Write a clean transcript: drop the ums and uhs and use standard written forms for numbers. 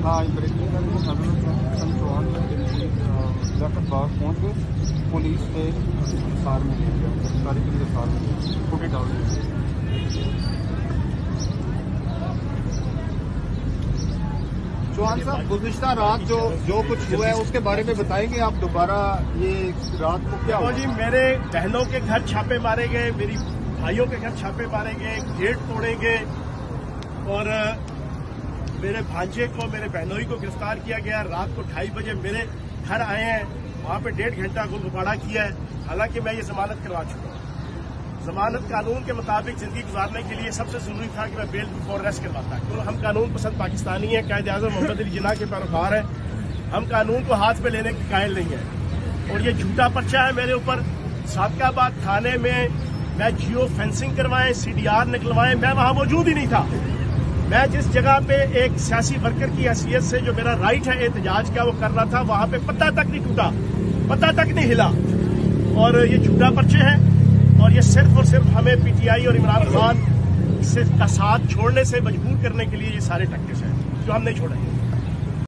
हाँ ब्रेकिंग करके सदर चौहान जाकर बाग पहुँच गए, पुलिस के सार में ले गया, गिरफ्तारी के लिए सार में फुटे डाल दिए। चौहान साहब, गुज़िश्ता रात जो कुछ हुआ है उसके बारे में बताएंगे आप दोबारा? ये रात को क्या हुआ? जी, मेरे बहनों के घर छापे मारे गए, मेरी भाइयों के घर छापे मारे गए, गेट तोड़े गए और मेरे भांजे को, मेरे बहनोई को गिरफ्तार किया गया। रात को 2:30 बजे मेरे घर आए हैं, वहां पे 1.5 घंटा गुलगुबाड़ा किया है। हालांकि मैं ये जमानत करवा चुका हूँ। जमानत कानून के मुताबिक जिंदगी गुजारने के लिए सबसे जरूरी था कि मैं बेल बिफोर अरेस्ट करवाता, क्योंकि हम कानून पसंद पाकिस्तानी हैं, कायदे आज़म मोहम्मद अली जिन्ना के पैरोकार हैं। हम कानून को हाथ में लेने के कायल नहीं हैं। और ये झूठा पर्चा है मेरे ऊपर। सादकाबाद थाने में मैं जियो फेंसिंग करवाएं, CDR निकलवाएं, मैं वहां मौजूद ही नहीं था। मैं जिस जगह पे एक सियासी वर्कर की हैसियत से जो मेरा राइट है एहतजाज का वो कर रहा था, वहां पे पत्ता तक नहीं टूटा, पत्ता तक नहीं हिला। और ये झूठा पर्चे हैं और ये सिर्फ और सिर्फ हमें PTI और इमरान खान का साथ छोड़ने से मजबूर करने के लिए ये सारे टैक्टिक्स हैं जो हम नहीं छोड़ेंगे।